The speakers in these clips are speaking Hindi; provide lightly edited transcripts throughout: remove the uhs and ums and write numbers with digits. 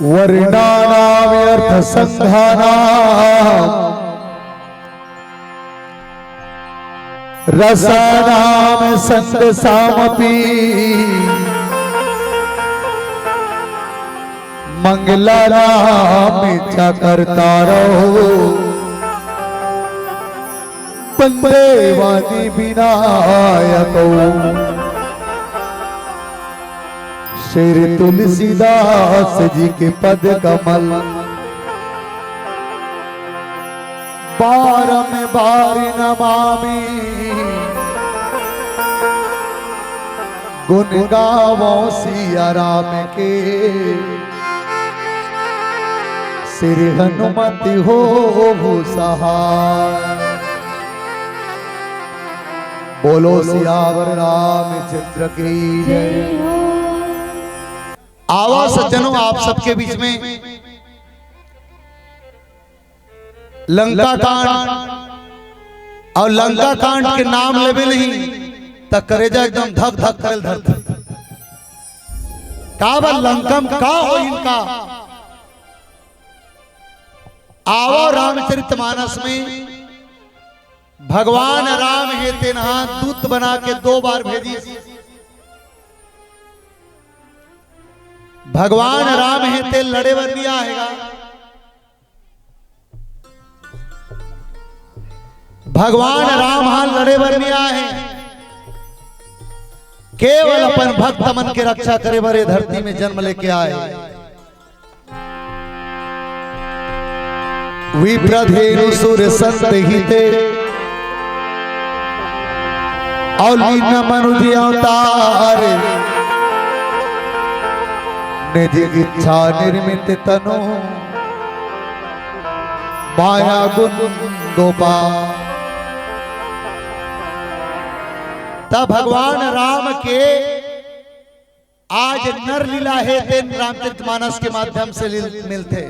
वर्णानाव्यर्थ संधानाम् रसानाम संदसामपि मंगलानाम इच्छा करता रहो बंदे वादी विनायको श्री तुलसीदास जी के पद कमल बार में बार नमामि गुण गावो सिया राम के श्री हनुमति हो सहाय। बोलो सियावर रामचंद्र की जय। आवा सज्जनों, आप सबके बीच में लंका कांड और लंका कांड के नाम लेवे नहीं तक करेजा एकदम धक धक करल धरती। का बा लंकम का हो इनका। आवो रामचरितमानस में भगवान राम है तेनहा दूत बना के 2 बार भेजी। भगवान राम है ते लड़े बनिया हैगा। भगवान राम हाँ लड़े बनिया है, केवल अपन भक्त मन के रक्षा करे बरे धरती में जन्म लेके आए। विप्रधेनु सुर संत हिते और लीन मनुज अवतार निज इच्छा निर्मित तनु माया गुण गोपाल। तब भगवान राम के आज नर लीला है तेन रामचरितमानस के माध्यम से मिलते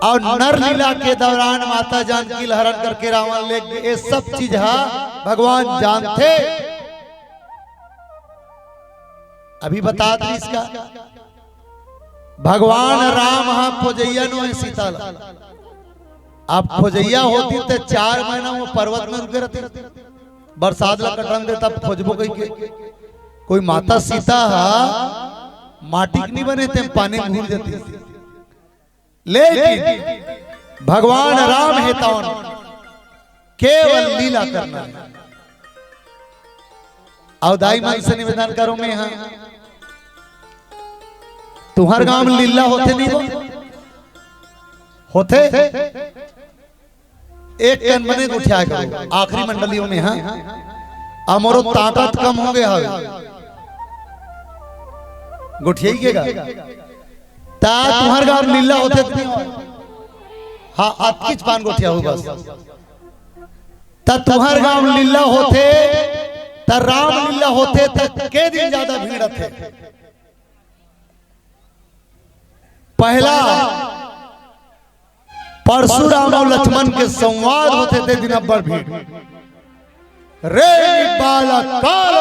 और नर लीला के दौरान माता जानकी हरण करके रावण ले ये सब चीज भगवान जानते। अभी बता दी इसका भगवान राम फौजैया नो है सीता। अब फौजैया होती तो 4 महीना वो पर्वत में रुके रहते, बरसात ला कटन दे तब खोजबो कहीं के। कोई माता सीता माटी नहीं बने थे पानी में घूम जाती। लेकिन भगवान राम है तौन केवल लीला करना। अवदाई मन से निवेदन करो मैं यहाँ तुम्हारे गांव में लीला होते नहीं होते एक कन बने उठा करो आखिरी मंडलियों में। हाँ अमरो ताकत कम हो गया है गुठियाईगा ता तुम्हारे गांव में लीला होते हाँ अतकिच पान गोठिया हो बस ता तुम्हारे गांव में लीला होते ता राम लीला होते ता के दिन ज्यादा भीड़ थे। पहला परशुराम और लक्ष्मण के संवाद होते थे दिन अब्बर भीड़ रे बाला काल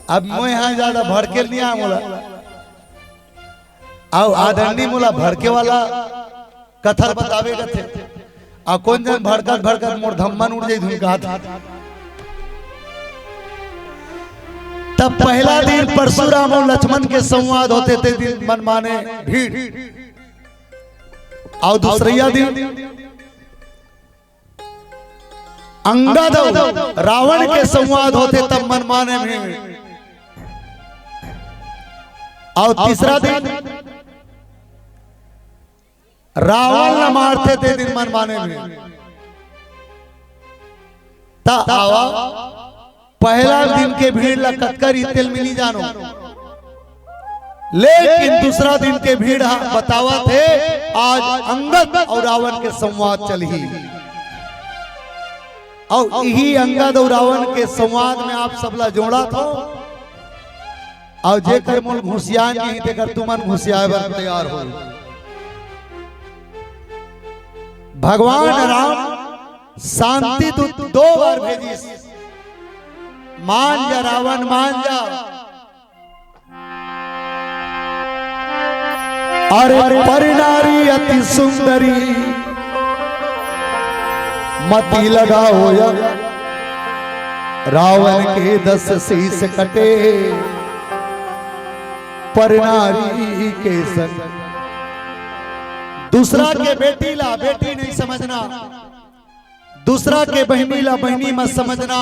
अब मैं यहाँ ज्यादा भड़के नहीं आ मोला आओ आदरणीय मोला भड़के वाला कथा बतावेगा थे आ कौन जन भड़कत भड़कत मोर धम्मन उड़ जाई धुन का था। तब पहला दिन परशुराम और लक्ष्मण के संवाद होते थे दिन मनमाने भीड़ और दूसरा दिन अंगद रावण के संवाद होते तब मनमाने भीड़ और तीसरा दिन रावण न मारते थे दिन मनमाने भीड़। पहला दिन के भीड़ ला कटकर तेल मिली जानो, लेकिन दूसरा दिन के भीड़ बतावा थे आज अंगद और रावण के संवाद चली और यही अंगद और रावण के संवाद में आप सबला जोड़ा था और जे कर मोल घुसियान नहीं थे कर तुमन घुसियाए बर तैयार हो। भगवान राम शांति दूत 2 बार भेजी मान जा रावण मान जा। अरे पर नारी अति सुंदरी मति लगाओ या रावण के 10 शीश कटे पर नारी के संग। दूसरा के बेटी ला बेटी नहीं समझना, दूसरा के बहनी ला बहनी मत समझना,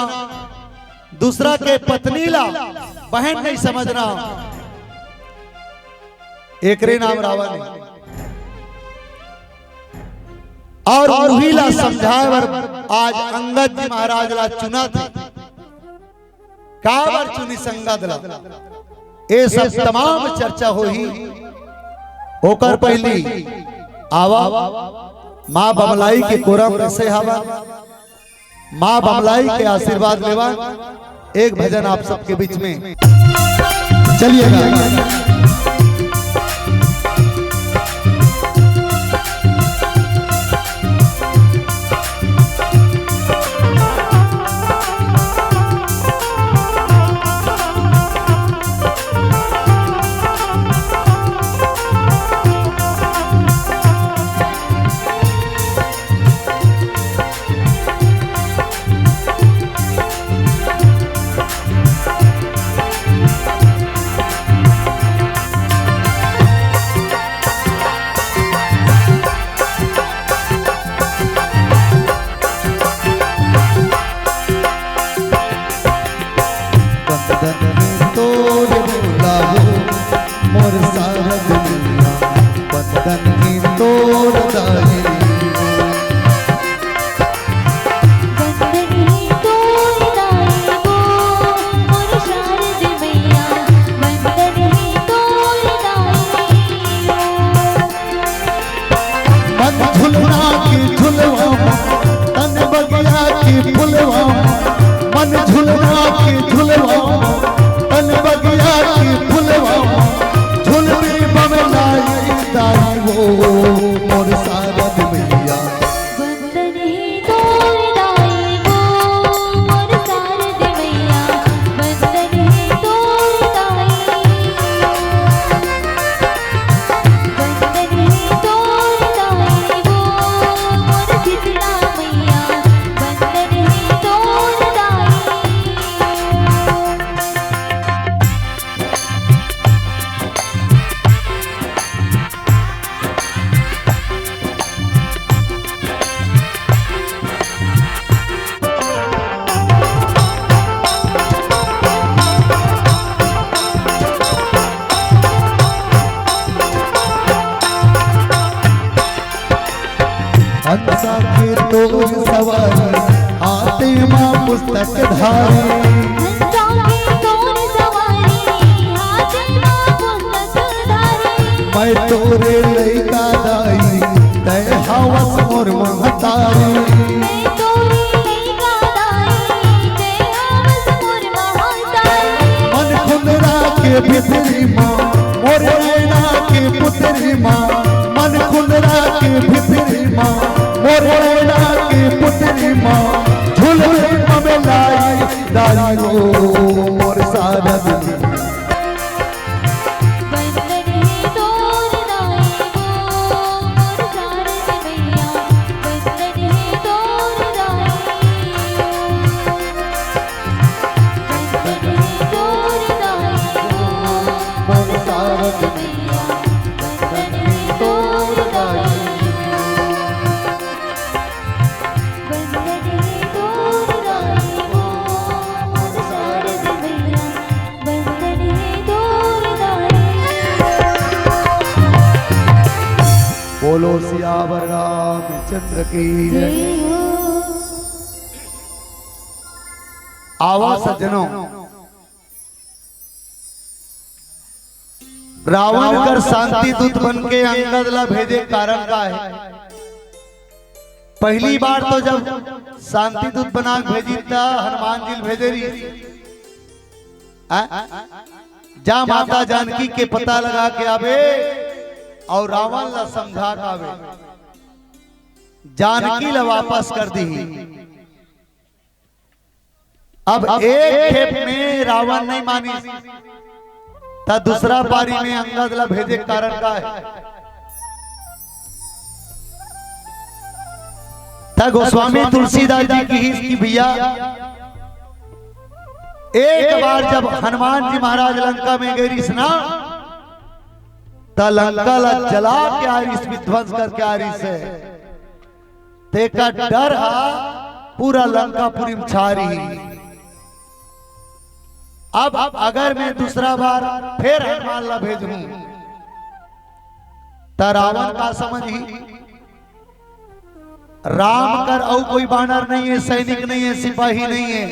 दूसरा के पत्नी ला बहन नहीं समझना। एकरे नाम रावण है। और वही ला समझाए वर आज अंगद जी महाराज ला चुना थे। का बार चुनी संगद ला ये सब तमाम चर्चा होही। ओकर पहली आवा माँ बमलाई के कोरम कैसे हवा, माँ बमलाई के आशीर्वाद लेवा। एक भजन आप सबके बीच में चलिएगा। सवारी आते माँ पुस्तक धारी। मैं तोरे लइका दाई तय हवस मोर महतारी। मन खुंदरा के भितरी माँ मोर नैना के पुतरी माँ। मन खुंदरा के भितरी माँ मोर नैना के पुतरी माँ। झुलवे में लाई दाई रो मोर सारद। बोलो सियावर रामचंद्र की जय। आवा सज्जनों, रावण कर शांति दूत बन के अंगद ला भेजे कारण का है। पहली बार तो जब शांति दूत बना भेजी था हनुमान जी भेजे रही जा माता जानकी के पता लगा के आवे और रावण ला समझा के आवे जानकी ला वापस कर दी। अब एक खेप में रावण नहीं मानी, ता दूसरा बारी में अंगद ला भेजे कारण का है। ता गोस्वामी तुलसीदास जी की ही भैया एक बार जब हनुमान जी महाराज लंका में गई स्ना, ता लंका ला जला के आरिस विध्वंस करके आरिस है तेका डर हा पूरा लंका पूरी छारी। अब अगर मैं दूसरा बार फिर हनुमान ला भेजूं ता रावण का समझ ही राम कर और कोई बानर नहीं है, सैनिक नहीं है, सिपाही नहीं है,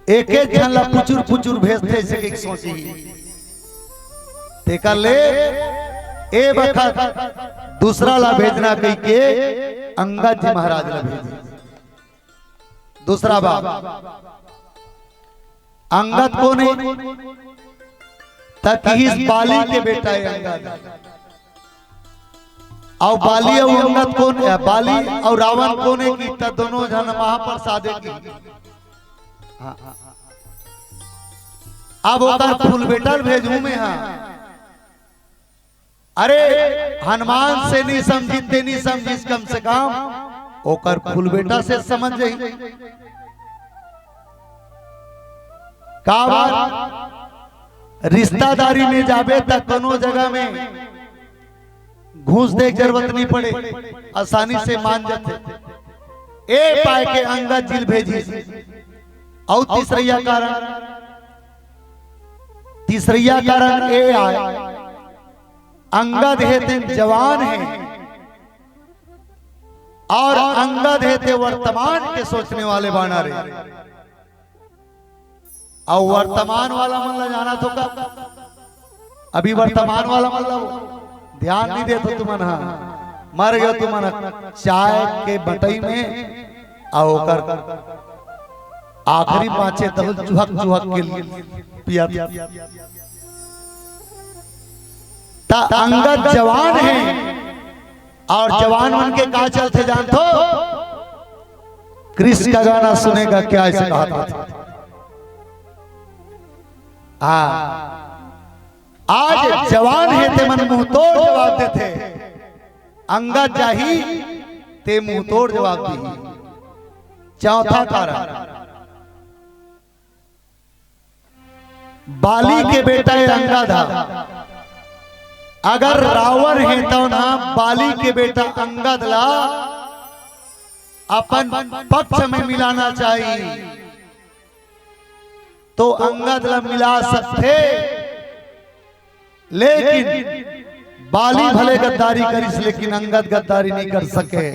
एक एक जन ला पुचुर पुचुर भेजते से एक सोची तेका ले ए बखत दूसरा ला भेजना कही के अंगद जी महाराज ला भेजे। दूसरा बार अंगद को नहीं ताकि इस बाली के बेटा है अंगद, और बाली और अंगद कौन है, बाली और रावण कौन है की तब दोनों जन महाप्रसाद की। अब ओकर फूल बेटा भेजू में हाँ, अरे हनुमान से नहीं समझी ते नहीं समझी, कम से कम ओकर फूल बेटा से समझ जाई। का बात रिश्तेदारी में जाबे तक कोनो जगह में घूस दे जरूरत नहीं पड़े, आसानी से मान जाते। ए पाए के अंगद जिल भेजी। और तीसरिया कारण ए आए अंगद है ते जवान है और अंगद है ते वर्तमान के सोचने वाले बाना रहे। और वर्तमान वाला मतलब जाना तो का अभी वर्तमान वाला मतलब ध्यान नहीं देते तुमन, हाँ मर गयो तुमन चाय के बटई में और आखिरी पांचे तब चुहक चुहक के लिए पिया। ता अंगद जवान है और जवान मन के कहा चलते जानते हो, कृष्ण का गाना सुनेगा क्या ऐसे कहा था। आज जवान है ते मन मुंह तोड़ जवाब देते, अंगद जाही ते मुंह तोड़ जवाब दी। चौथा कारण बाली के बेटा है अंगद, अगर रावण है तो ना बाली के बेटा अंगद ला अपन पक्ष में मिलाना चाहिए, तो अंगद ला मिला सकते, लेकिन बाली भले गद्दारी करिस लेकिन अंगद गद्दारी नहीं कर सके।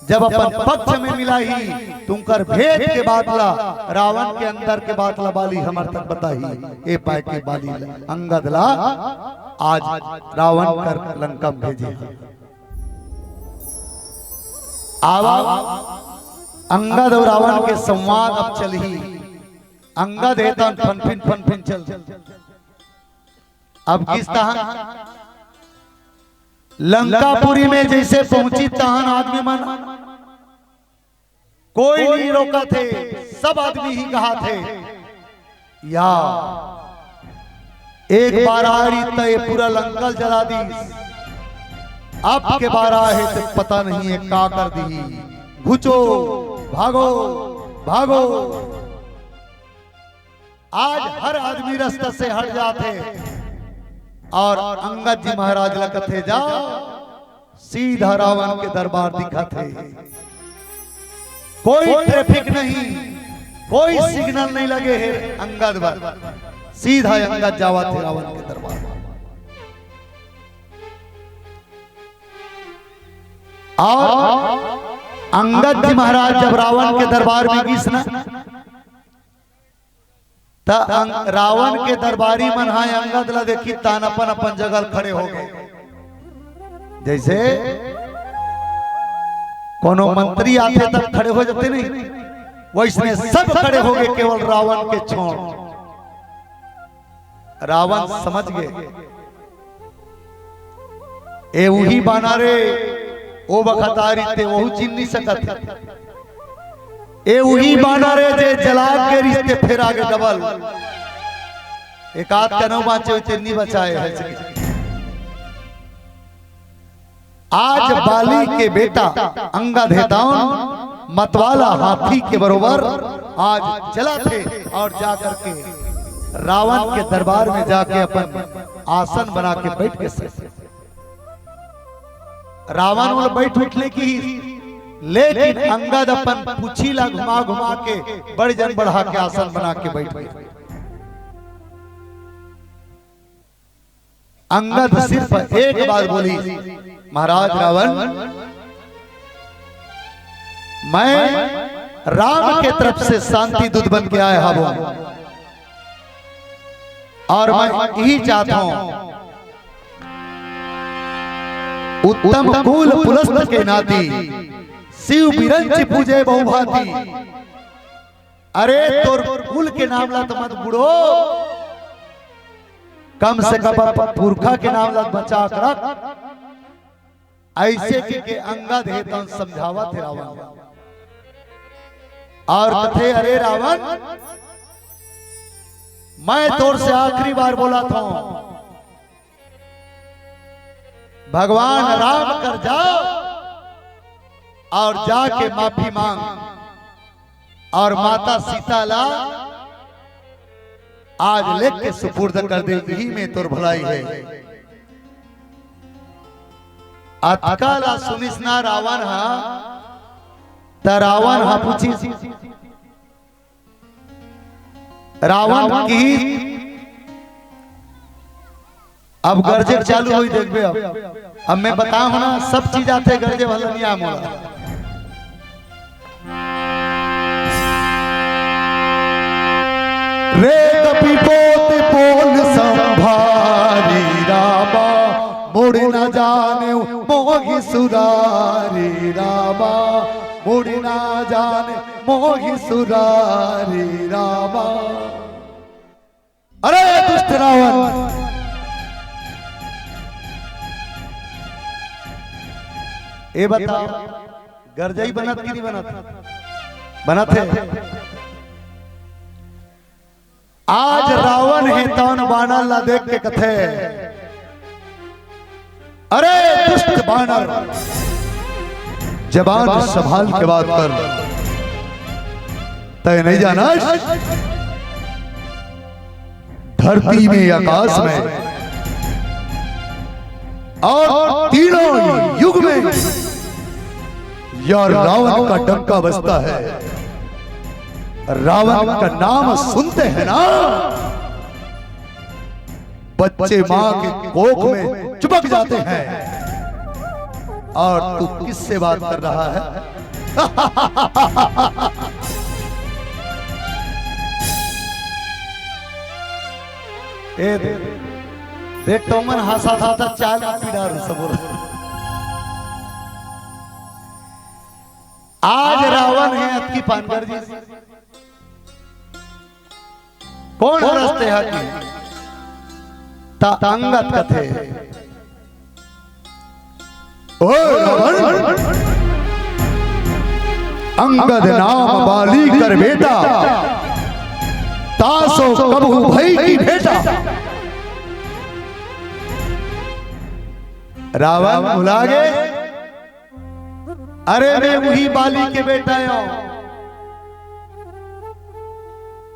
जब अपन पक्ष में मिला ही तुमकर भेद के बात ला रावण के अंदर के बात ला बाली हमार तक बताही। ए पाए के बाली अंगद ला आज रावण कर लंका भेजे। आवा अंगद और रावण के संवाद अब चल ही, अंगद है तो फन चल। अब किस तरह लंकापुरी में जैसे पहुंची तहन आदमी मन कोई नहीं रोका थे, सब आदमी ही कहा थे या एक बार आ रही तो पूरा लंका जला दी, अब के बार आए तो पता नहीं है का कर दी, घुचो भागो भागो। आज हर आदमी रास्ते से हट जाते और अंगद जी महाराज लकथे जा सीधा रावण के दरबार दिखा थे। कोई ट्रैफिक नहीं, कोई सिग्नल नहीं लगे है, अंगद पर सीधा अंगद जावा थे रावण के दरबार। और अंगद जी महाराज जब रावण के दरबार में घिसना रावण के दरबारी मन हाय अंगद ला देखी तान अपन अपन जगह खड़े हो गए। जैसे कोनो मंत्री आते तब खड़े हो जाते नहीं, वैसे सब खड़े हो गए केवल रावण के छोड़। रावण समझ गए ए वही बाना रे ओ बखतारी ते वहु चिन्ह नहीं सकत, ए वही बानर है जे जला के रिश्ते फिर आगे डबल एक आध कनो बाँचे इतनी बचाए है। आज बाली के बेटा अंगद हेताउन मतवाला हाथी के बरोबर आज चला थे और जाकर के रावण के दरबार में जाके अपन आसन बना के बैठ के रावण वो बैठ उठने की, लेकिन अंगद अपन पुछीला घुमा घुमा के बड़े जन बढ़ा के आसन बना के बैठ गए। अंगद सिर्फ एक बात बोली, महाराज रावण, मैं राम के तरफ से शांति दूत बन के आया हूं और मैं यही चाहता हूं उत्तम कुल पुलस्त के नाती शिव बिरंच पूजे बहुभाती। अरे तोर कुल के नाम ला तो मत बुढ़ो, कम से कम पुरखा के नाम ला बचा कर रख। ऐसे के अंगद हेतु समझावा थे रावण और कथे, अरे रावण, मैं तोर से आखिरी बार बोला था भगवान राम कर जाओ और जाके माफी मांग और माता सीता ला आज लेके सुपुर्द कर दे, यही में तोर भलाई है। अतकाला सुनिस ना रावण हा त रावण हा पूछी रावण की अब गर्जे चालू हुई देखबे। अब मैं बताऊं ना सब चीज आते गर्जे वाला नहीं आम होला। रे कपि पोत पोल संभारी रामा मुड़ न जाने मोहि सुरारी रामा मुड़ न जाने मोहि सुरारी रामा। अरे दुष्ट रावण, ये बताओ गर्जई बनत कि नहीं बनत? बनत है। आज रावण है तौन बानर ला देख के कथे, अरे दुष्ट बानर, जबान संभाल के बात कर, तय नहीं जाना धरती में आकाश में और तीनों युग में यार रावण का डंका बजता है। रावण का नाम सुनते हैं ना बच्चे मां के कोख में चिपक जाते हैं। और तू किससे बात कर रहा है? देख तो मन हंसा था तो चाल पीड़ा सब। आज रावण है अतकी पानगर जी, कौन रस्ते है की अंगद कथे। ओ रावण, अंगद नाम बाली कर बेटा, तासो कबहू भई की बेटा। रावण भुला गए, अरे मैं वही बाली के बेटा हूं,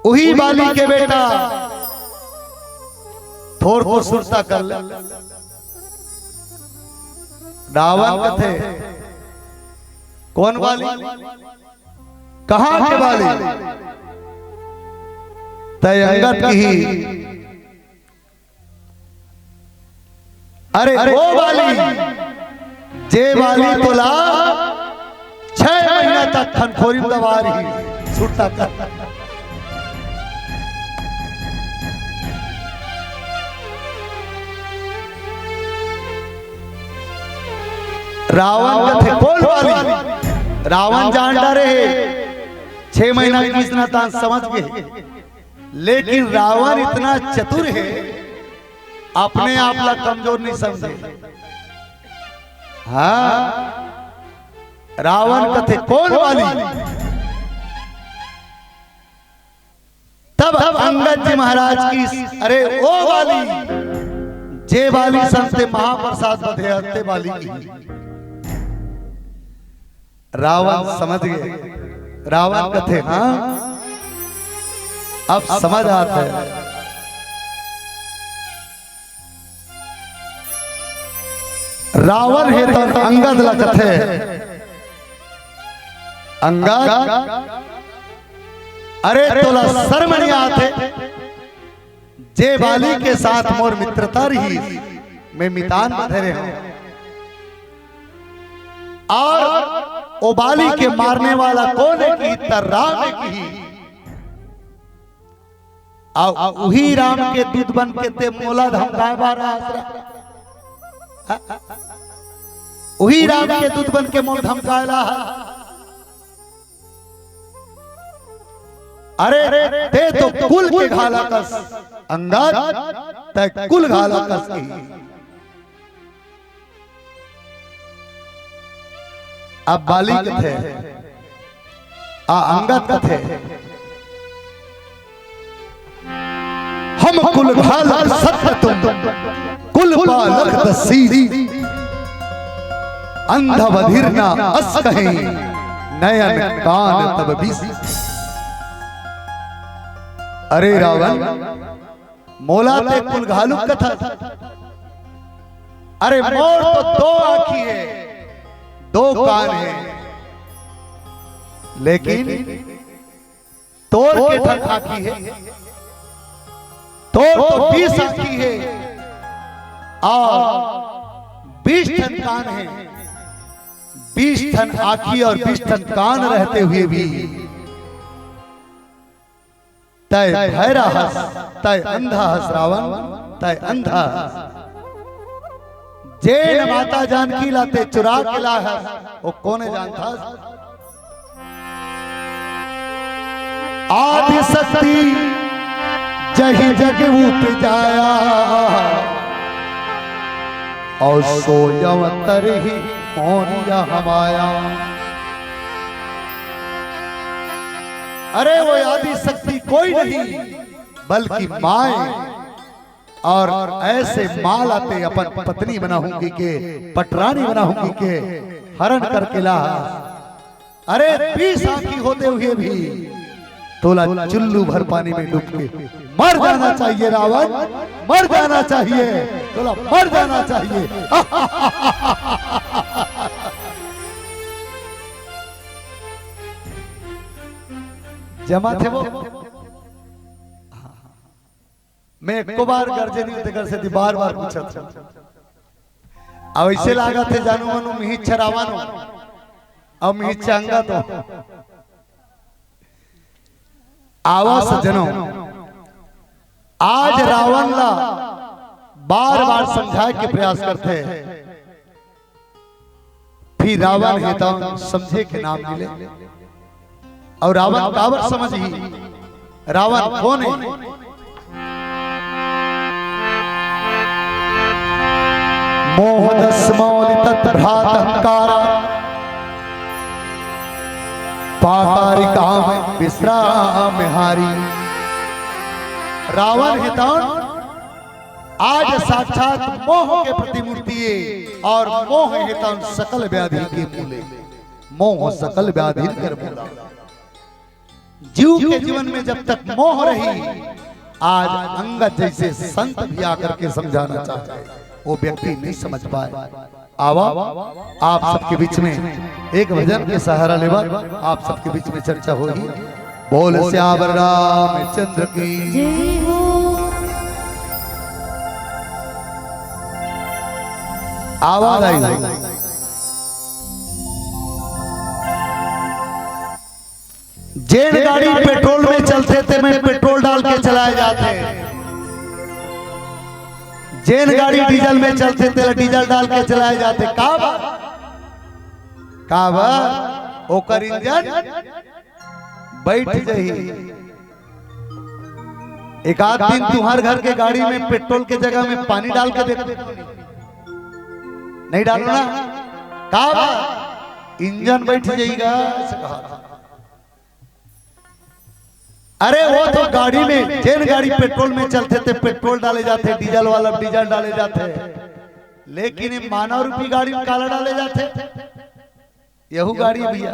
वही बाली के बेटा। थोर को सुरता कर ले। रावण कथे कौन बाली, कहां के बाली? तय अंगद की। अरे वो बाली जे बाली तोला 6 महीना तक खनखोरी दबा रही सुरता कर। रावण कथे कौन वाली? रावण जान डरे 6 महीना की इतना तान समझ गए, लेकिन रावण इतना चतुर है अपने आप ला कमजोर नहीं समझे। हाँ रावण कथे कौन वाली? जी महाराज की अरे ओ वाली जे वाली संते महाप्रसाद बधे वाली की। रावण समझ गए, रावण कथे हाँ अब समझ आता है। रावण है तो अंगद लकथे, अंगद अरे तोला शर्म नहीं आते जे वाली के साथ मोर मित्रता रही मैं मितान बधेरे हूं और ओ बाली के मारने वाला कौन है की राम है की वही राम के दूध बन के ते मोला धमकाए बारा वही राम के दूध बन के मोल धमकाएला। अरे ते तो कुल के घाला कस अंगद ते कुल घाला कस की। अब बाली कथे अंगद कथे हम कुल घाला सत्य तुम कुल पालक दसी अंधा बधिरना अस कहीं नयन कान तब बीसी। अरे रावण मोला ते कुल घालू कथा अरे मोर तो दो आंखी है दो कान है लेकिन तोर के ठन आंखी है तोर तो 20 आंखी है और 20 ठन कान है। 20 ठन आंखी और 20 ठन कान रहते हुए भी तय भैरा हस तय अंधा हस रावण तय अंधा जैन माता जानकी लाते चुरा के ला हस वो कौन जानता। आदि शक्ति जही जग उठ जाया और सोयम तरही मोरिया हमाया। अरे वो आदि शक्ति कोई नहीं बल्कि माए और ऐसे माल आते अपन पत्नी बनाऊंगी के पटरानी बनाऊंगी के हरण करके ला। अरे 20 आंखी होते हुए भी तोला चुल्लू भर पानी में डूब के मर जाना चाहिए रावण मर जाना चाहिए तोला मर जाना चाहिए। जमा थे वो मैं एक बार गर्जनी कर से बार बार पूछा था अब ऐसे लागा थे जानू मनु मिही छरावानो अब मिही चांगा तो आवाज सजनों आज रावण ला बार बार समझाए के प्रयास करते हैं फिर रावण है तो समझे के नाम मिले और रावण कावर समझ ही रावण कौन है। मोहदस मौलि तत्भ्रात अहंकारा पाकारिका में विश्राम हारी। रावण है आज साक्षात मोह के प्रतिमूर्ति और मोह है सकल व्याधि के मूले मोह सकल व्याधि कर मूला। जीव के जीवन में जब तक मोह रही आज अंगद जैसे संत भी आकर के समझाना चाहता है वो व्यक्ति नहीं समझ पाए। आवा आप सबके बीच में एक भजन के सहारा लेवा आप सबके बीच में चर्चा होगी। बोल श्यावर रामचंद्र की जय हो। आवाज आई जेन गाड़ी पेट्रोल में चलते थे मैं पेट्रोल डाल के चलाए जाते जेन गाड़ी डीजल में चलते थे डीजल डाल के चलाए जाते काबा ओकर इंजन बैठ जाही। एक आध दिन तुम्हारे घर के गाड़ी में पेट्रोल के जगह में पानी डाल के देखो नहीं डालो ना काबा इंजन बैठ जाएगा। अरे वो तो गाड़ी में जेन गाड़ी पेट्रोल में चलते थे पेट्रोल डाले जाते, डीजल वाला डीजल डाले जाते, लेकिन मानव रूपी गाड़ी में काला डाले जाते। यहू गाड़ी भैया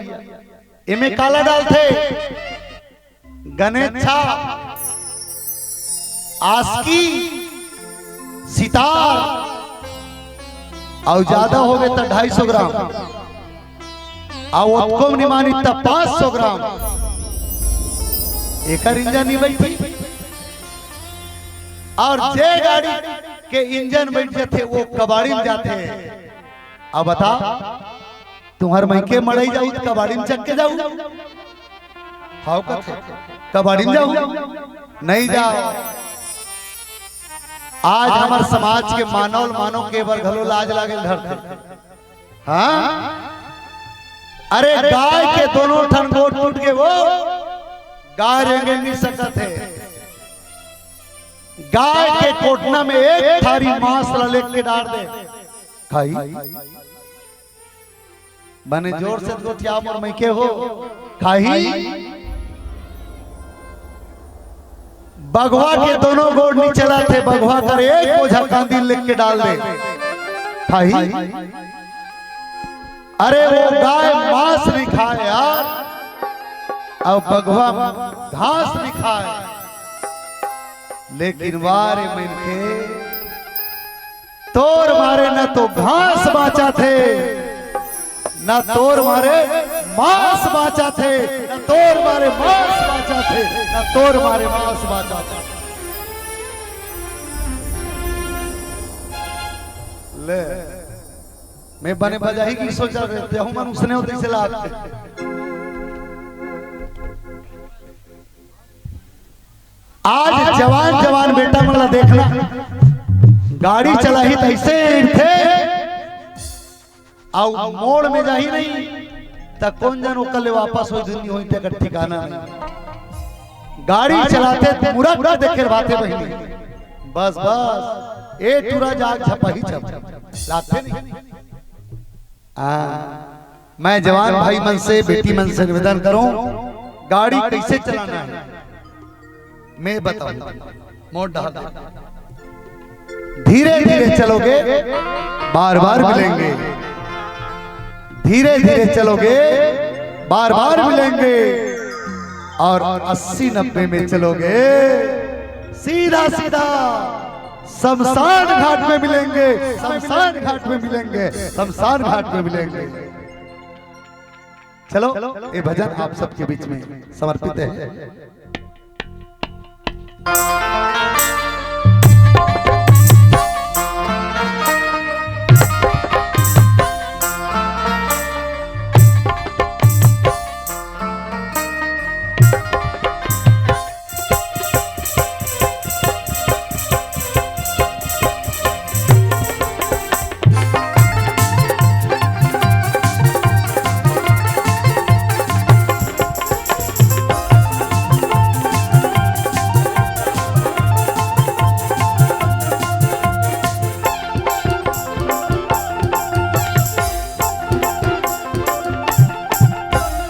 इनमें काला डालते। गणेशा आस्की सितार और ज्यादा हो गए तो 250 ग्राम और निमानी तब 500 ग्राम एक इंजन ही बैठी। और जे गाड़ी के इंजन बैठ जाते वो कबाड़ी में जाते हैं। अब बता तुम्हार मैके मड़ई जाऊ तो कबाड़ी में चक्के जाऊ, हाउ कबाड़ी में जाऊ नहीं जाओ। आज हमारे समाज के मानव के बर घलो लाज लागे धरते। हाँ अरे गाय के दोनों ठन गोट टूट के वो गाय रेंगे नहीं सकते है। गाय के कोटना में एक थारी मांस लेके के डाल दे खाई बने जोर से गोटिया मोर मैके हो खाई। बघवा के दोनों गोड़ नहीं चला थे, बघवा कर एक बोझा कांदी लिख के डाल दे खाई। अरे वो गाय मांस नहीं खाए यार, अब बघवा घास नहीं खाए, लेकिन वारे मन के तोर मारे न तो घास बाचा थे, न तोर मारे मांस बाचा थे, न तोर मारे मांस बाचा थे, न तोर मारे मांस बाचा थे। ले मैं बने बजाही की सोचा रहते हूं मन उसने होते से लाते। आज जवान जवान बेटा मला देखना गाड़ी चला ही तैसे थे और मोड़ में जा ही नहीं तक कौन जानो कल वापस हो दुनिया होई ते ठिकाना नहीं। गाड़ी चलाते मुरक देखे बातें बहिनी बस बस ए टूरा जाग छपा ही छप लाते नहीं। मैं जवान भाई मन से बेटी मन से निवेदन करूं गाड़ी कैसे चलाना है मैं बताऊं। मोड़ डाल धीरे धीरे चलोगे बार बार मिलेंगे, धीरे धीरे चलोगे बार बार मिलेंगे, और 80-90 में चलोगे सीधा सीधा शमशान घाट में मिलेंगे, शमशान घाट में मिलेंगे, शमशान घाट में मिलेंगे। चलो ये भजन आप सबके बीच में समर्पित है।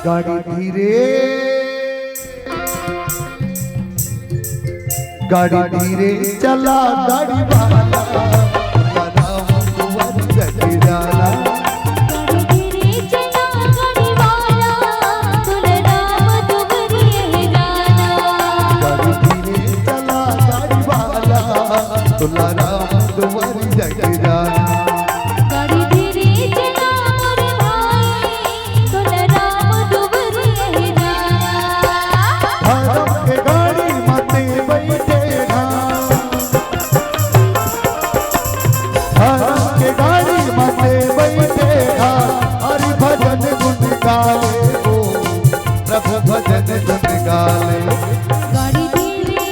गाड़ी धीरे चला गाड़ी वाला राम कुंवर जगराला, धीरे चला गाड़ी वाला राम दुबरी गाना। गाड़ी धीरे चला गाड़ी वाला राम कुंवर जगराला। गाड़ी धीरे चला मोरे भाई राम दुबरी गाना। धर्म के गाड़ी मते बैठे के गाड़ी मते बैठे हरि भजन गुण गाले हो प्रभु भजन गुण गाले। गाड़ी धीरे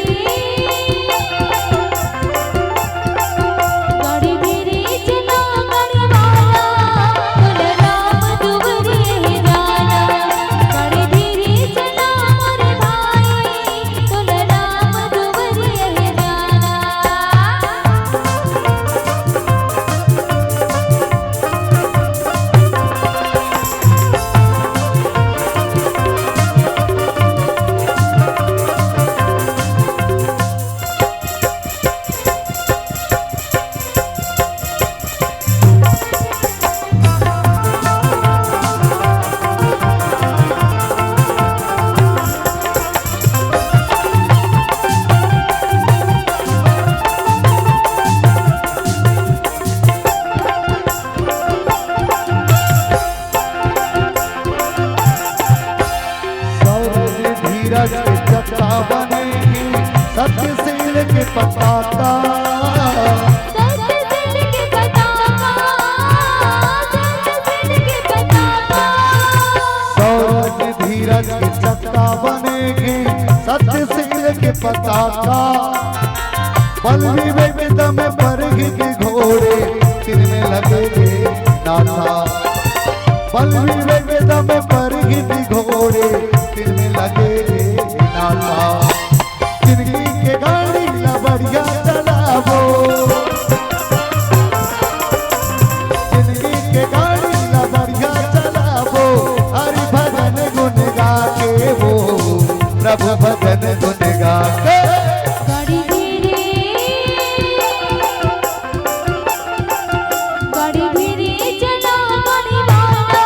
बनेगी सत्यशील के पताका। सत्यशील के पताका, सत्यशील के पताका। सौरज धीरज की चक्का बनेगी सत्यशील के पताका। पल्लवी विविध में बरगी के घोड़े तिनमें लगेंगे नाथा। पल्लवी विविध में बरगी के घोड़े तिनमें लगेंगे नाथा। जिंदगी के गाड़ी लबड़िया चलावो, जिंदगी के गाड़ी लबड़िया चलावो। हरि भजन गुन गा के वो प्रभु भजन गुन गा के। गाड़ी धीरे, गाड़ी धीरे चला गाड़ी वाला,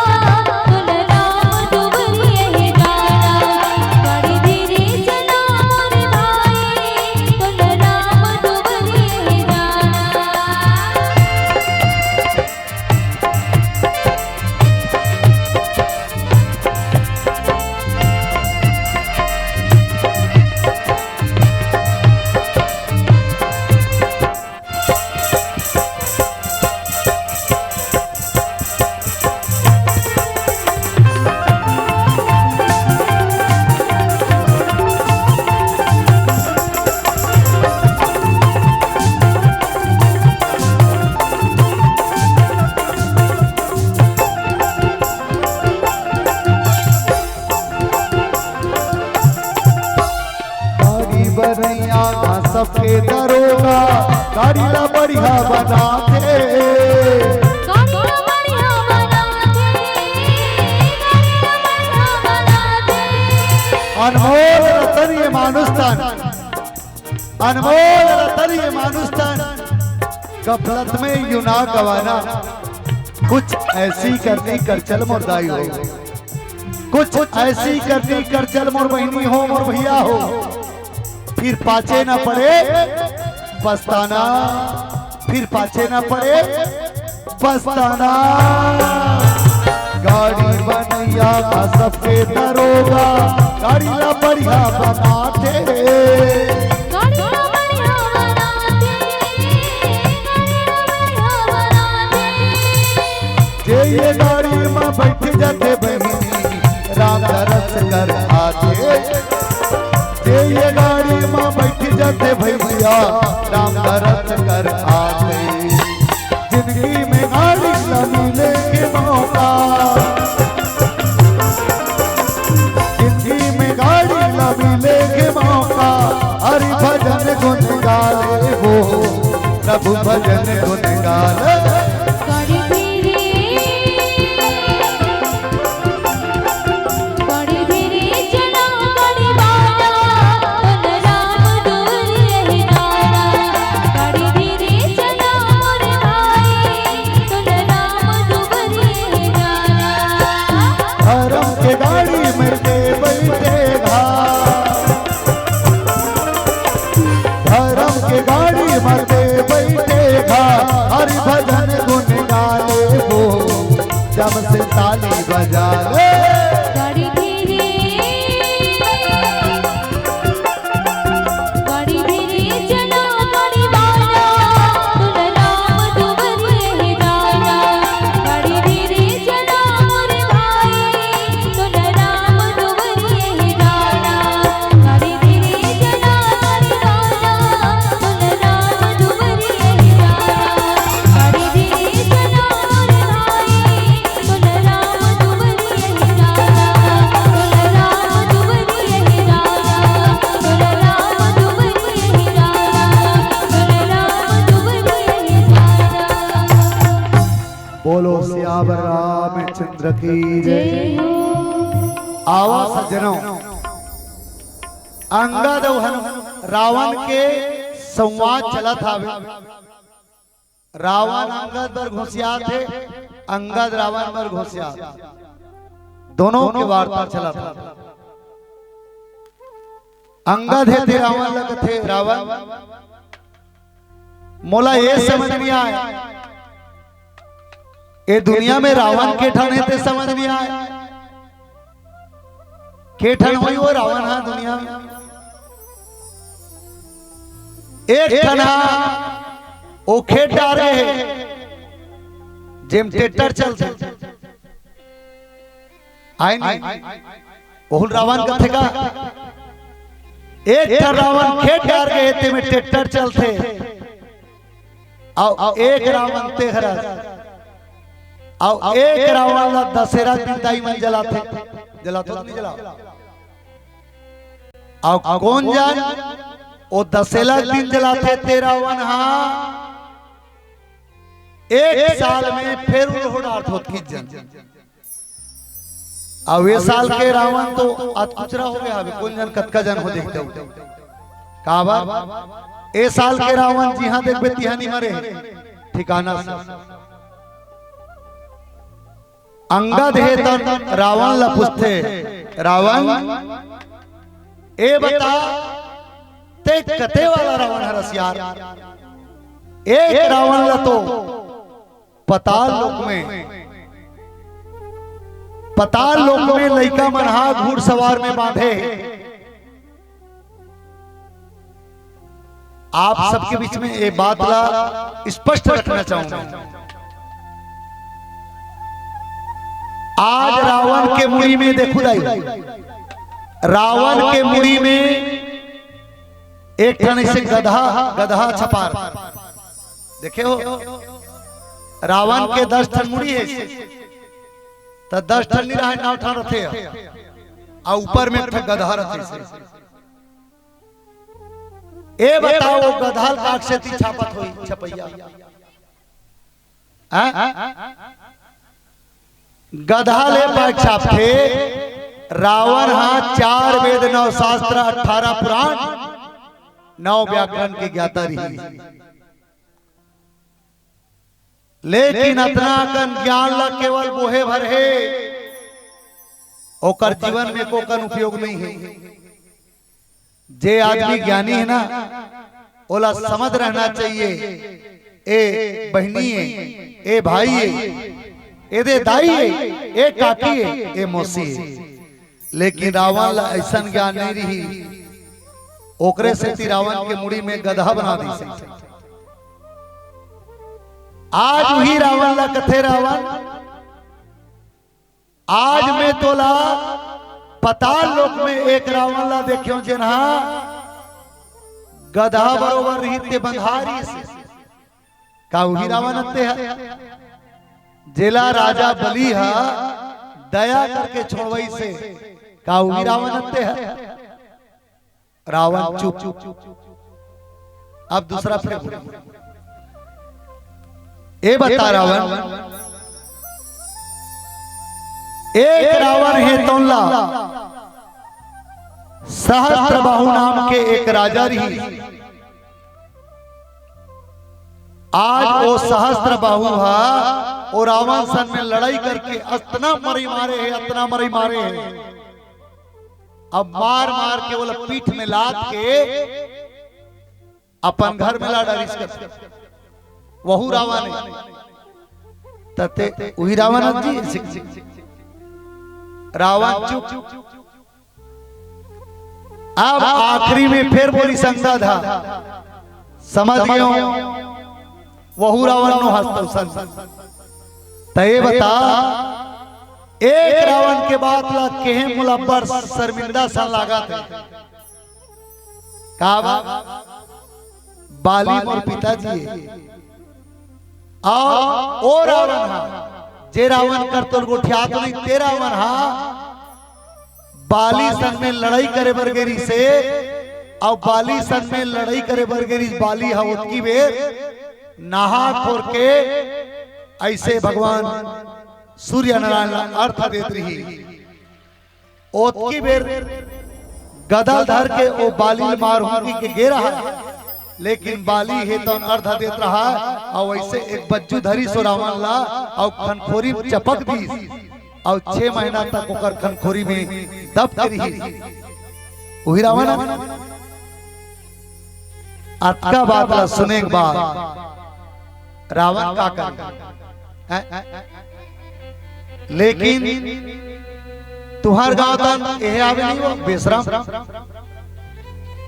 बोल राम दुबरिया है गाना। गाड़ी धीरे चला मोरे भाई, बोल राम दुबरिया है गाना। गाड़ी बनैया का सबके दरोगा गाड़ी ला बढ़िया बना दे। गाड़ी बढ़िया बना दे, गाड़ी बढ़िया बना दे। अनमोल रतन ये मानुस्तान, अनमोल रतन ये मानुस्तान। गफलत में यूं ना गवाना, कुछ ऐसी करनी कर चल मोर दाई हो। कुछ ऐसी करनी कर चल मोर बहनी हो मोर भैया हो। फिर पाछे न पड़े पछताना, फिर पाछे न पड़े पछताना। गाड़ी बनैया का सबके दरोगा गाड़ी ला बढ़िया बना दे। गाड़ी बढ़िया बना दे, गाड़ी बढ़िया बना दे। जे ये गाड़ी में बैठ जाते बहनी राम दरस कर आते। जे ये गाड़ी में बैठ जाते भैया राम दरस कर आते। जिंदगी में गाड़ी न मिले के मौका, जिंदगी में गाड़ी न मिले के मौका। हरि भजन गुन गाले वो प्रभु भजन गुन गाले। गाड़ी धीरे, गाड़ी धीरे चला गाड़ी वाला, बोल राम दुबरिया है गाना। गाड़ी धीरे चला मोरे भाई, बोल राम दुबरिया है गाना। धर्म के गाड़ी में के बैठेगा, धर्म के गाड़ी में के बैठेगा। हरि भजन गुन गाले वो जब से ताली बजा ले। गाड़ी धीरे, गाड़ी धीरे चला गाड़ी वाला, बोल राम दुबरिया है गाना। गाड़ी धीरे चला मोरे भाई, बोल राम दुबरिया है गाना। गाड़ी धीरे चला गाड़ी वाला, बोल राम दुबरिया है गाना। गाड़ी धीरे चला मोरे भाई, बोल राम दुबरिया है गाना। बोल राम दुबरिया है गाना, बोल राम दुबरिया है गाना, बोल राम दुबरिया है गाना। बोलो सियावर रामचंद्र की जय। जय हो। आवा सज्जनों, अंगद और रावण के संवाद चला था। रावण अंगद पर घुसिया थे, अंगद रावण पर घुसिया, दोनों के वार्ता चला था। अंगद है थे रावण लग थे रावण। मोला ये समझ नहीं आया, ये दुनिया में रावण के ठाने थे समझ नहीं आया। के ठन हुई वो रावण है दुनिया में। एक तना ओ खेत डारे जेम ट्रैक्टर चलते आए नहीं ओहुल रावण का थे का एक रावण खेत डार गए थे में ट्रैक्टर चलते आओ एक रावण ते हरा आओ एक रावण ला दशहरा दिन दाई मन जलाते नहीं जला आओ कौन जान ओ दशहरा दिन जलाते ते रावण हाँ एक साल में फिर उड़ाट होत खींच जन अब ये साल के रावण तो अतकुचरा हो गया अभी कौन जन कतका जन हो देखते हो काबा ए साल के रावण जी हाँ देख बेतिहा नहीं मरे ठिकाना से अंगद है तन रावण ला पूछते रावण ए बता ते कते वाला रावण है रसियार एक रावण ला तो पताल लोक में लइका मनहा घुड़सवार में बांधे आप सबके बीच में ये बात ला स्पष्ट रखना चाहूंगा आज रावण के मुड़ी में देखो दाई रावण के मुड़ी में एक ठन से गधा छपार देखे हो रावण के 10 ठन मुड़ी है तो 10 ठन नहीं रहा 9 ठन रथे आ ऊपर में गधा रथे ए बताओ गधाल काट से ती छापत होई छपैया गधा ले पाट छापते रावण हाँ 4 वेद 9 शास्त्र 18 पुराण 9 व्याकरण के ज्ञाता रही लेकिन अतना कन ज्ञान ला केवल बोहे भर है ओकर जीवन में कोकन उपयोग नहीं है जे आदमी ज्ञानी है ना ओला समझ रहना चाहिए ए बहनी है ए भाई है ए दे दाई है ए काकी है ए मौसी है लेकिन रावण ला ऐसा ज्ञान नहीं रही ओकरे से रावण के मुड़ी में गधा बना दी आज वही रावण ला कथे रावण आज में तोला पताल लोक में एक रावण ला देखियो जिन्हा गधा बरोबर रहते बंधारी से का वही रावण अत्ते है जेला राजा बली है दया करके छोड़वई से का वही रावण अत्ते है रावण चुप अब दूसरा फिर ए बता रावण एक रावण है तोला सहस्त्रबाहु नाम के एक राजा रही आज वो सहस्त्रबाहु हा और रावण सन में लड़ाई करके अतना मरी मारे है अब मार के बोला पीठ में लाद के अपन घर में ला डारिस कर वहु रावण तते वही रावण जी रावण चुप अब आखिरी में फिर बोली संगा था समझ गयो वहु रावण नो हस्त तय बता एक रावण के बाद ला केहे मुलब्बर शर्मिंदा सन लागा थे का बाली मोर पिताजी ओ रावण हा जे रावण कर तो गोठिया तो नहीं तेरा रावण हा बाली सन में लड़ाई करे बरगेरी से और बाली सन में लड़ाई करे बरगेरी बाली हा उसकी बेर नहा खोर के ऐसे भगवान सूर्य नारायण अर्थ देत रही ओतकी बेर गदा धर के ओ बाली मारूंगी के गे रहा लेकिन बाली है तो अर्थ देत रहा और वैसे एक बज्जू धरी सो रावण ला और खनखोरी चपक दी और 6 महीना तक ओकर खनखोरी में दब करी वही रावण अतका बात ला सुने के बाद रावण का कर लेकिन तुहार गांव तन एहे आवे नहीं वो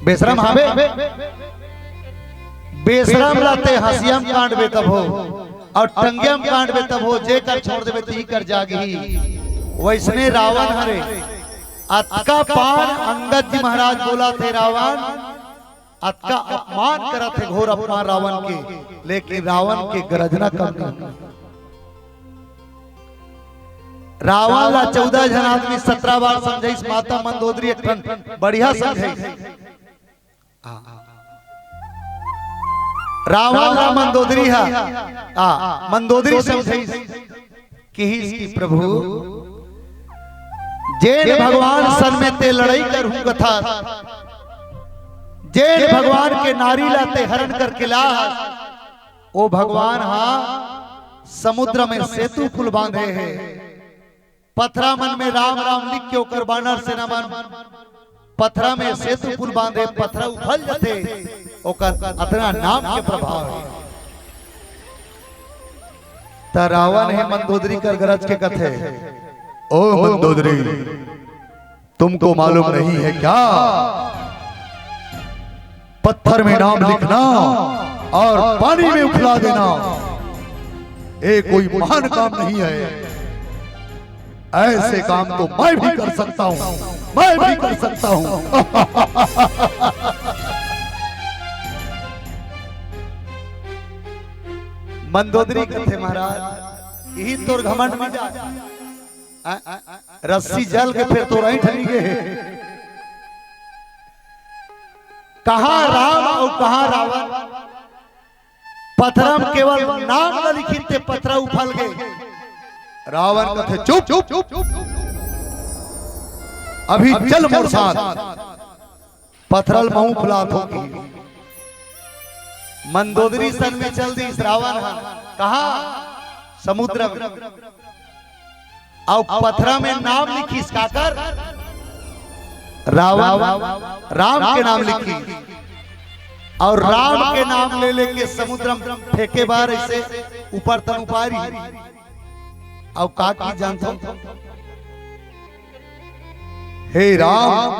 बेशरम हावे बेशरम लाते हसियम कांड बे तब हो और टंगियम कांड बे तब हो, जे कर छोड़ देवे ती कर जागी। वैसने रावण हरे अतका पान अंगद जी महाराज बोला थे रावण अतका अपमान करा थे, घोर अपमान रावण के, लेकिन रावण के गरजना कम नहीं। रावण ला 14 जन आदमी 17 बार समझे, माता मंदोदरी एक बढ़िया समझे। रावण ला मंदोदरी है मंदोदरी समझे कि इसकी प्रभु जैन भगवान सन में ते लड़ाई कर हूं कथा, जैन भगवान के नारी लाते हरण करके ला, ओ भगवान हाँ समुद्र में सेतु पुल बांधे हैं, पथरा मन में राम राम लिख के ओकर बानर सेना मन पथरा में सेतु पुल बांधे, पथरा उफल जाते ओकर अतना नाम के प्रभाव है। त रावण है मंदोदरी कर गरज के कथे, ओ मंदोदरी तुमको मालूम नहीं है क्या, पत्थर में नाम लिखना और पानी में उफला देना ये कोई महान काम नहीं है, ऐसे काम तो मैं भी कर सकता हूं, मैं भी कर सकता हूं। मंदोदरी कथे महाराज यही तोर घमंड में जा, रस्सी जल के फिर तो रही ठनी गए, कहां राम और कहां रावण, पथरम केवल नाम न लिखित ते पथरा उफल गए। रावण कथे चुप चुप चुप अभी चल मोर साथ, पथरल महू फुलात होगी। मंदोदरी सन में चल दी रावण कहा समुद्र में, और पथरा में नाम लिखी काकर रावण राम के नाम लिखी, और राम के नाम ले लेके समुद्र में फेंके बार ऐसे ऊपर तन उपारी, और काकी जानता हूं हे राम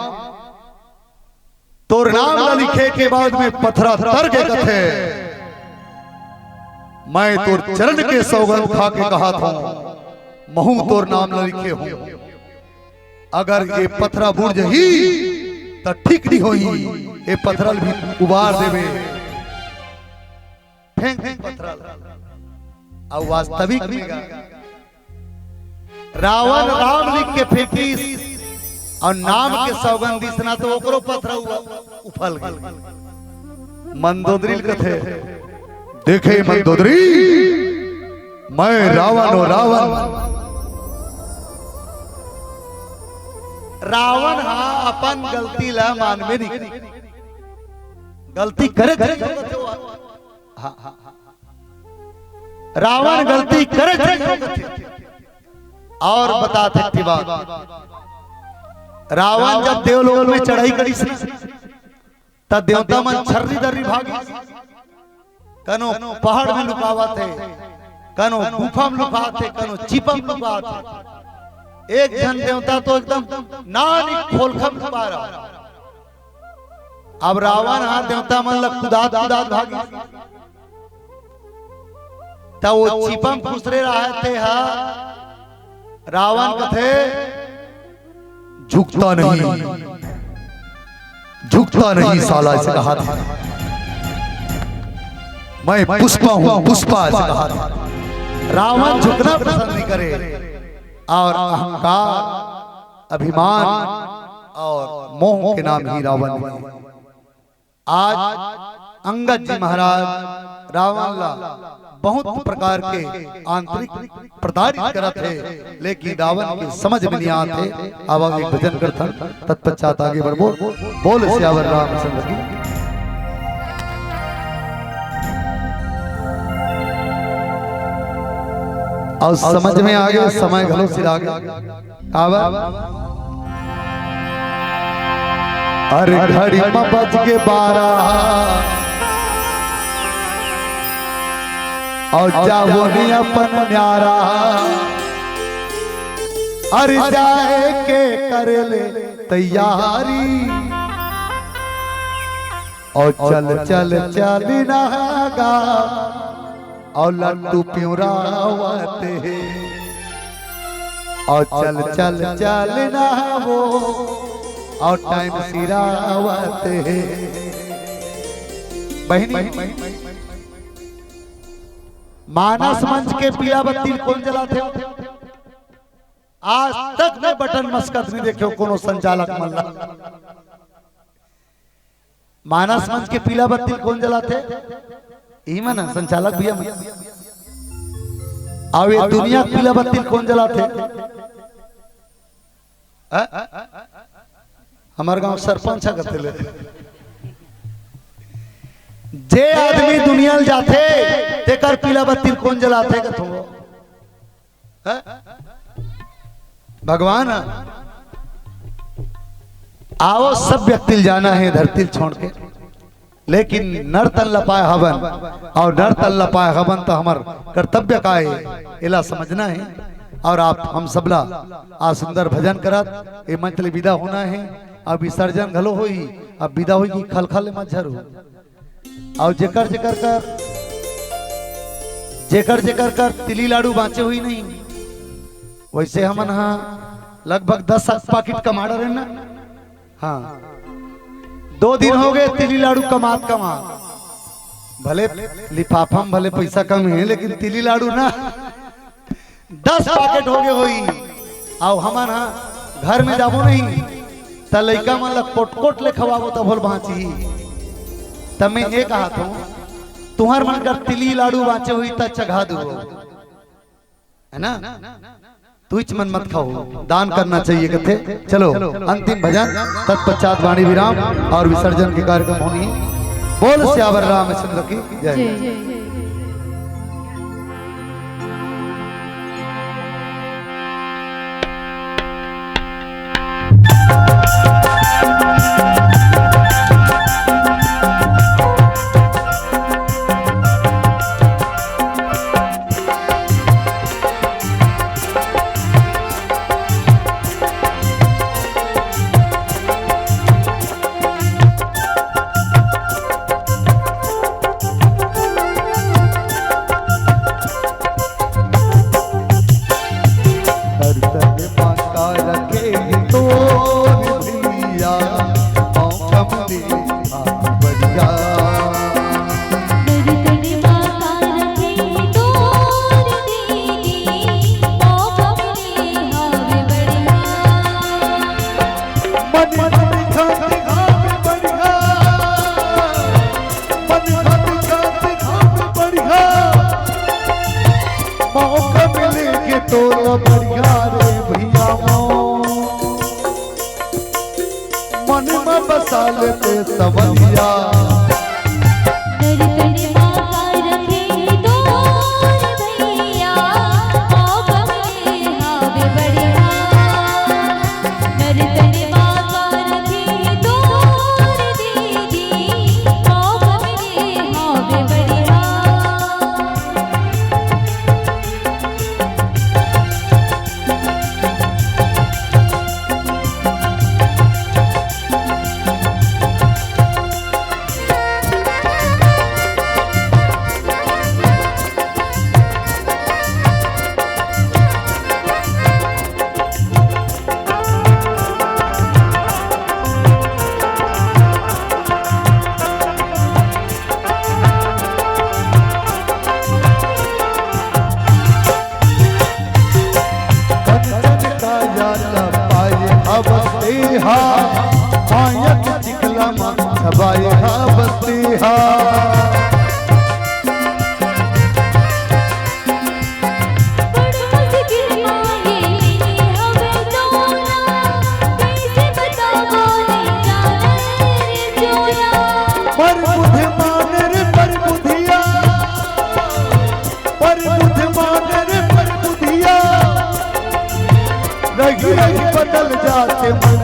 तोर नाम न लिखे के बाद में पथरा तर के कथे, मैं तोर चरण के सौगंध खा के कहा था महू तोर नाम न लिखे हूं, अगर ये पथरा बुड़ जही तो ठीक नहीं होई, ये पथरल भी उबार देवे, फेंक फेंक पथरल, और वास्तविक रावण राम लिख के फेंकी और नाम के सौगंध दिसना तो ओकरो पथरा उफल गई। मंदोदरी कथे देखे मंदोदरी मैं रावण और रावण हाँ अपन गलती ला मानवे नहीं, गलती करे रावण गलती करे और बताते थी बात। रावण जब देवलोक में चढ़ाई करी तब देवता मन छर्री दर्री भागी, कनो पहाड़ में लुकावा थे, कनो गुफा में लुका थे, कनो चिपा में लुका थे। एक जन देवता तो एकदम नानी खोलखम छुपा रहा। अब रावण हाथ देवता मन लग खुदात खुदात भागी, तब वो चिपम खुसरे रहे थे। रावण कथे झुकता नहीं साला से कहा था, मैं पुष्पा हूं पुष्पा से कहा था। रावण झुकना पसंद नहीं करे और अहंकार अभिमान और मोह के नाम ही रावण है। आज अंगद जी महाराज रावण ला बहुत प्रकार के आंतरिक प्रताड़ित करत है, लेकिन रावण के समझ में नहीं आते। अब एक भजन करता तत्पश्चात आगे बढ़ बोल सियावर रामचंद्र की। और समझ में आ गया समय घलो सिरा गया। अरे घड़ी में बज के 12 और जाओ नहीं अपन न्यारा, अरे जाए के कर ले तैयारी। और चल चल चल नागा और लड्डू प्योरावते और चल चल चल ना वो और टाइम सिरावते बहनी मानस मंच के पीला बत्ती कौन जलाते आज तक मैं बटन मस्कत नहीं देखे कोनो संचालक मल्ला मानस मंच के पीला बत्ती कौन जलाते ही मना संचालक भैया अब ये दुनिया पीला बत्ती कौन जलाते हमारे गांव सरपंच करते जे आदमी दुनिया जाते तेकर पीला बत्ती कौन जलाते कथो भगवान आओ सब व्यक्ति जाना है धरती छोड़ के लेकिन नर तन लपाए हवन और नर तन लपाए हवन तो हमार कर्तव्य का है इला समझना है और आप हम सबला आ सुंदर भजन करत ए मंच ले विदा होना है अब विसर्जन घलो होई अब विदा होई की खलखल मत झरू और जेकर जेकर कर तिली लाडू बाँचे हुई नहीं वैसे हमन हाँ लगभग 10 पैकेट कमा रहे ना हाँ 2 दिन हो गए तिली लाडू कमा भले लिफाफा में भले पैसा कम है लेकिन तिली लाडू ना 10 पैकेट हो गए होई आओ हमन हाँ घर में जाबो नहीं त लइका मन ला कोट ले खवाबो त भोल बाँची तब मैं ये कहा था तुम्हार मन कर तिली लाडू बाँचे हुई त चघा दो है ना तुझ मन मत खाओ दान करना चाहिए कथे चलो अंतिम भजन तत्पश्चात वाणी विराम और विसर्जन के कार्यक्रम होनी बोल श्यावर रामचंद्र की जय। बदल जाते मन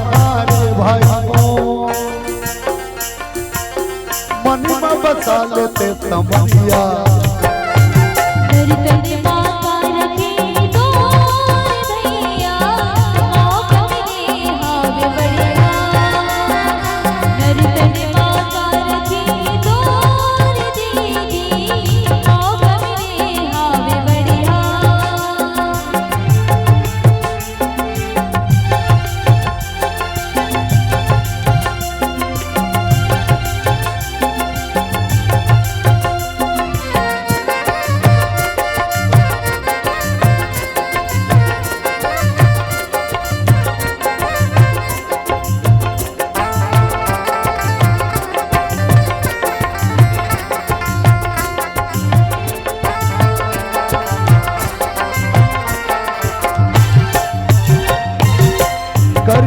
भाई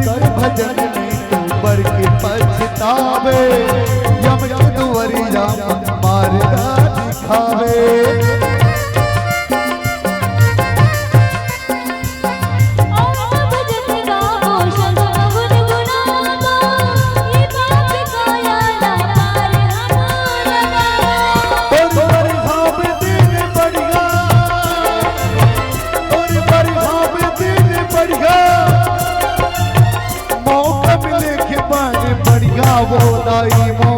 कर भजन में तू बढ़ के पछतावे यम दुवरिया मारदा दिखावे वो दाई मो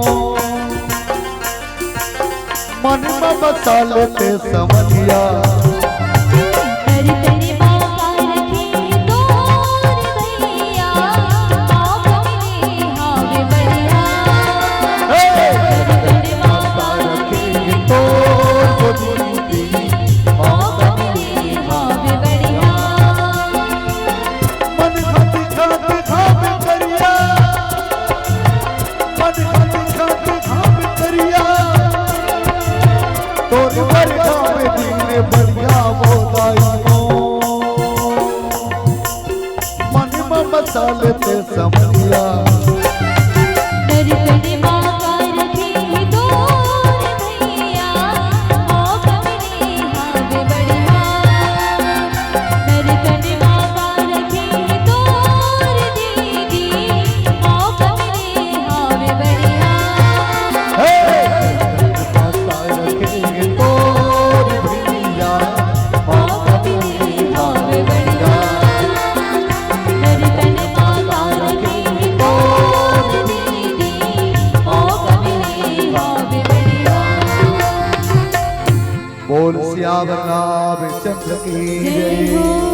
मन में बसा लेते समझिया बढ़िया वो दाई मन में बसा लेते समझिया बोल सियावर रामचंद्र की जय।